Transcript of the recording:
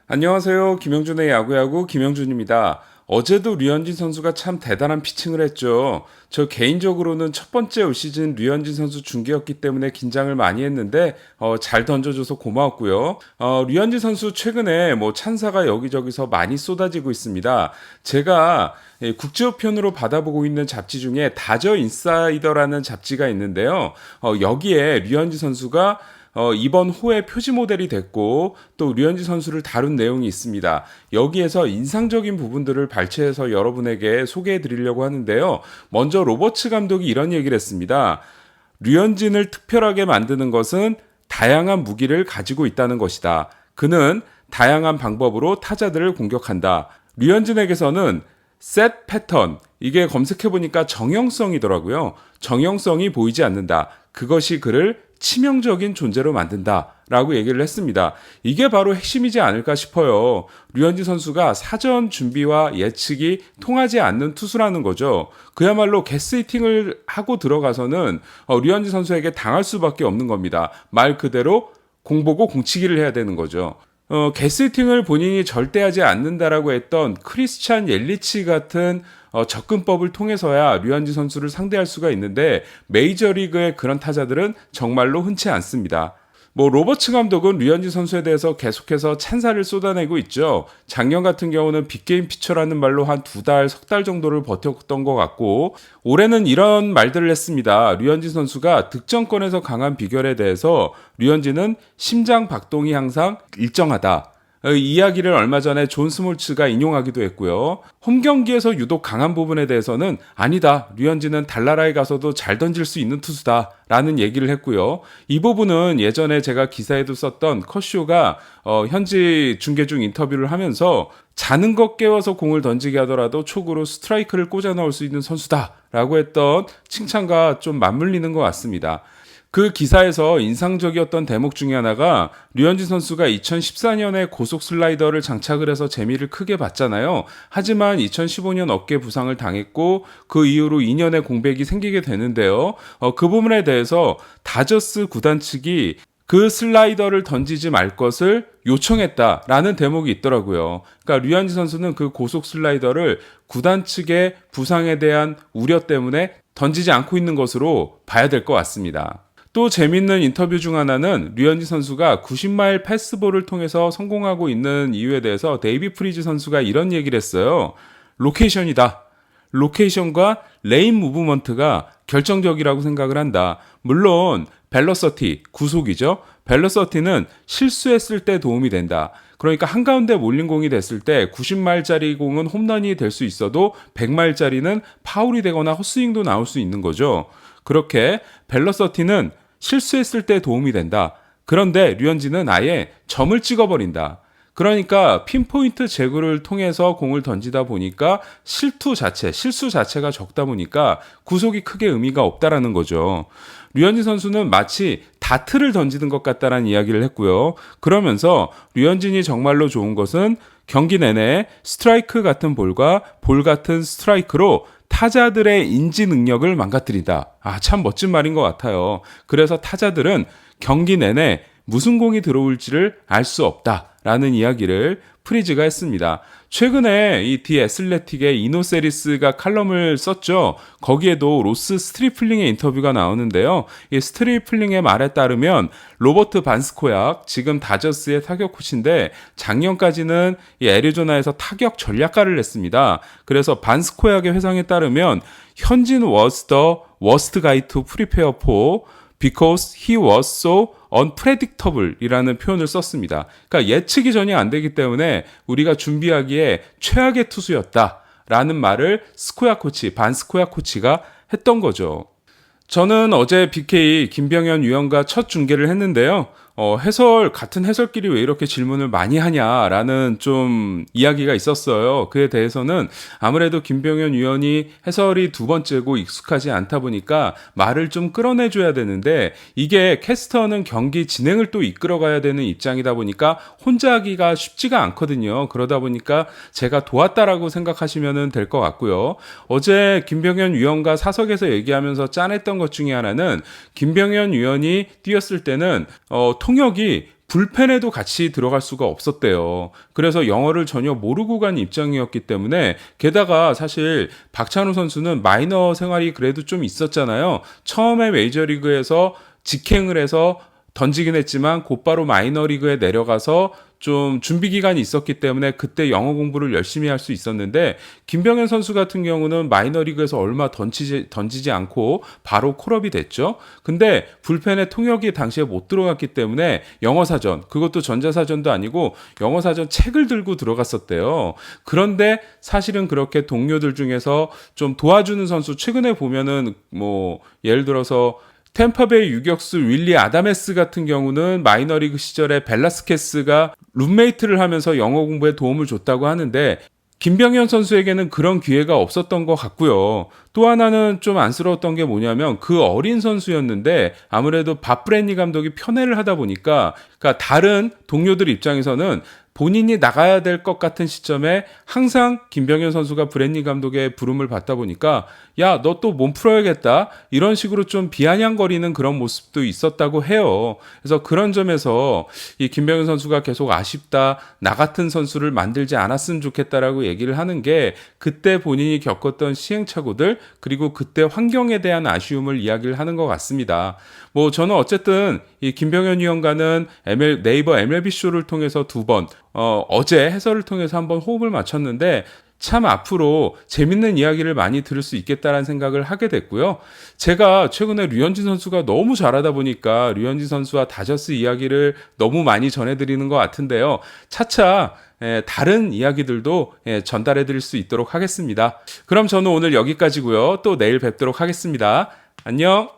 안녕하세요. 김영준의 야구야구 김영준입니다. 어제도 류현진 선수가 참 대단한 피칭을 했죠. 저 개인적으로는 첫 번째 올 시즌 류현진 선수 중계였기 때문에 긴장을 많이 했는데 잘 던져줘서 고마웠고요. 류현진 선수 최근에 찬사가 여기저기서 많이 쏟아지고 있습니다. 제가 국제우편으로 받아보고 있는 잡지 중에 다저 인사이더라는 잡지가 있는데요. 여기에 류현진 선수가 이번 호의 표지 모델이 됐고 또 류현진 선수를 다룬 내용이 있습니다. 여기에서 인상적인 부분들을 발췌해서 여러분에게 소개해 드리려고 하는데요. 먼저 로버츠 감독이 이런 얘기를 했습니다. 류현진을 특별하게 만드는 것은 다양한 무기를 가지고 있다는 것이다. 그는 다양한 방법으로 타자들을 공격한다. 류현진에게서는 셋 패턴, 이게 검색해보니까 정형성이더라고요. 정형성이 보이지 않는다. 그것이 그를 치명적인 존재로 만든다 라고 얘기를 했습니다. 이게 바로 핵심이지 않을까 싶어요. 류현진 선수가 사전 준비와 예측이 통하지 않는 투수라는 거죠. 그야말로 게스히팅을 하고 들어가서는 류현진 선수에게 당할 수밖에 없는 겁니다. 말 그대로 공보고 공치기를 해야 되는 거죠. 게스히팅을 본인이 절대 하지 않는다라고 했던 크리스찬 옐리치 같은 접근법을 통해서야 류현진 선수를 상대할 수가 있는데 메이저리그의 그런 타자들은 정말로 흔치 않습니다. 로버츠 감독은 류현진 선수에 대해서 계속해서 찬사를 쏟아내고 있죠. 작년 같은 경우는 빅게임 피처라는 말로 한 2달, 3달 정도를 버텼던 것 같고 올해는 이런 말들을 했습니다. 류현진 선수가 득점권에서 강한 비결에 대해서 류현진은 심장 박동이 항상 일정하다. 이 이야기를 얼마 전에 존 스몰츠가 인용하기도 했고요. 홈 경기에서 유독 강한 부분에 대해서는 아니다. 류현진은 달나라에 가서도 잘 던질 수 있는 투수다. 라는 얘기를 했고요. 이 부분은 예전에 제가 기사에도 썼던 커쇼가 현지 중계 중 인터뷰를 하면서 자는 것 깨워서 공을 던지게 하더라도 촉으로 스트라이크를 꽂아 넣을 수 있는 선수다. 라고 했던 칭찬과 좀 맞물리는 것 같습니다. 그 기사에서 인상적이었던 대목 중에 하나가 류현진 선수가 2014년에 고속 슬라이더를 장착을 해서 재미를 크게 봤잖아요. 하지만 2015년 어깨 부상을 당했고 그 이후로 2년의 공백이 생기게 되는데요. 그 부분에 대해서 다저스 구단 측이 그 슬라이더를 던지지 말 것을 요청했다라는 대목이 있더라고요. 그러니까 류현진 선수는 그 고속 슬라이더를 구단 측의 부상에 대한 우려 때문에 던지지 않고 있는 것으로 봐야 될 것 같습니다. 또 재밌는 인터뷰 중 하나는 류현진 선수가 90마일 패스볼을 통해서 성공하고 있는 이유에 대해서 데이비 프리즈 선수가 이런 얘기를 했어요. 로케이션이다. 로케이션과 레인 무브먼트가 결정적이라고 생각을 한다. 물론 벨러서티, 구속이죠. 벨러서티는 실수했을 때 도움이 된다. 그러니까 한가운데 몰린 공이 됐을 때 90마일짜리 공은 홈런이 될 수 있어도 100마일짜리는 파울이 되거나 헛스윙도 나올 수 있는 거죠. 그렇게 벨러서티는 실수했을 때 도움이 된다. 그런데 류현진은 아예 점을 찍어버린다. 그러니까 핀포인트 제구를 통해서 공을 던지다 보니까 실수 자체가 적다 보니까 구속이 크게 의미가 없다라는 거죠. 류현진 선수는 마치 다트를 던지는 것 같다라는 이야기를 했고요. 그러면서 류현진이 정말로 좋은 것은 경기 내내 스트라이크 같은 볼과 볼 같은 스트라이크로 타자들의 인지 능력을 망가뜨린다. 참 멋진 말인 것 같아요. 그래서 타자들은 경기 내내 무슨 공이 들어올지를 알 수 없다라는 이야기를 프리즈가 했습니다. 최근에 이 디 애슬레틱의 이노세리스가 칼럼을 썼죠. 거기에도 로스 스트리플링의 인터뷰가 나오는데요. 이 스트리플링의 말에 따르면 로버트 반스코약, 지금 다저스의 타격 코치인데 작년까지는 이 애리조나에서 타격 전략가를 했습니다. 그래서 반스코약의 회상에 따르면 현진 was the worst guy to prepare for because he was so unpredictable 이라는 표현을 썼습니다. 그러니까 예측이 전혀 안 되기 때문에 우리가 준비하기에 최악의 투수였다 라는 말을 반스코야 코치가 했던 거죠. 저는 어제 BK 김병현 위원과 첫 중계를 했는데요. 같은 해설끼리 왜 이렇게 질문을 많이 하냐라는 좀 이야기가 있었어요. 그에 대해서는 아무래도 김병현 위원이 해설이 두 번째고 익숙하지 않다 보니까 말을 좀 끌어내줘야 되는데 이게 캐스터는 경기 진행을 또 이끌어가야 되는 입장이다 보니까 혼자 하기가 쉽지가 않거든요. 그러다 보니까 제가 도왔다라고 생각하시면 될 것 같고요. 어제 김병현 위원과 사석에서 얘기하면서 짠했던 것 중에 하나는 김병현 위원이 뛰었을 때는 통역이 불펜에도 같이 들어갈 수가 없었대요. 그래서 영어를 전혀 모르고 간 입장이었기 때문에 게다가 사실 박찬호 선수는 마이너 생활이 그래도 좀 있었잖아요. 처음에 메이저리그에서 직행을 해서 던지긴 했지만 곧바로 마이너리그에 내려가서 좀 준비 기간이 있었기 때문에 그때 영어 공부를 열심히 할 수 있었는데 김병현 선수 같은 경우는 마이너리그에서 얼마 던지지 않고 바로 콜업이 됐죠. 근데 불펜에 통역이 당시에 못 들어갔기 때문에 영어 사전, 그것도 전자사전도 아니고 영어 사전 책을 들고 들어갔었대요. 그런데 사실은 그렇게 동료들 중에서 좀 도와주는 선수, 최근에 보면은 뭐 예를 들어서 템파베이 유격수 윌리 아다메스 같은 경우는 마이너리그 시절에 벨라스케스가 룸메이트를 하면서 영어 공부에 도움을 줬다고 하는데 김병현 선수에게는 그런 기회가 없었던 것 같고요. 또 하나는 좀 안쓰러웠던 게 뭐냐면 그 어린 선수였는데 아무래도 밥 브랜니 감독이 편애를 하다 보니까 그러니까 다른 동료들 입장에서는 본인이 나가야 될 것 같은 시점에 항상 김병현 선수가 브랜니 감독의 부름을 받다 보니까 야, 너 또 몸 풀어야겠다. 이런 식으로 좀 비아냥거리는 그런 모습도 있었다고 해요. 그래서 그런 점에서 이 김병현 선수가 계속 아쉽다. 나 같은 선수를 만들지 않았으면 좋겠다라고 얘기를 하는 게 그때 본인이 겪었던 시행착오들 그리고 그때 환경에 대한 아쉬움을 이야기를 하는 것 같습니다. 뭐 저는 어쨌든 이 김병현 위원과는 네이버 MLB 쇼를 통해서 두 번, 어제 해설을 통해서 한번 호흡을 맞췄는데 참 앞으로 재밌는 이야기를 많이 들을 수 있겠다라는 생각을 하게 됐고요. 제가 최근에 류현진 선수가 너무 잘하다 보니까 류현진 선수와 다저스 이야기를 너무 많이 전해드리는 것 같은데요. 차차 다른 이야기들도 전달해 드릴 수 있도록 하겠습니다. 그럼 저는 오늘 여기까지고요. 또 내일 뵙도록 하겠습니다. 안녕.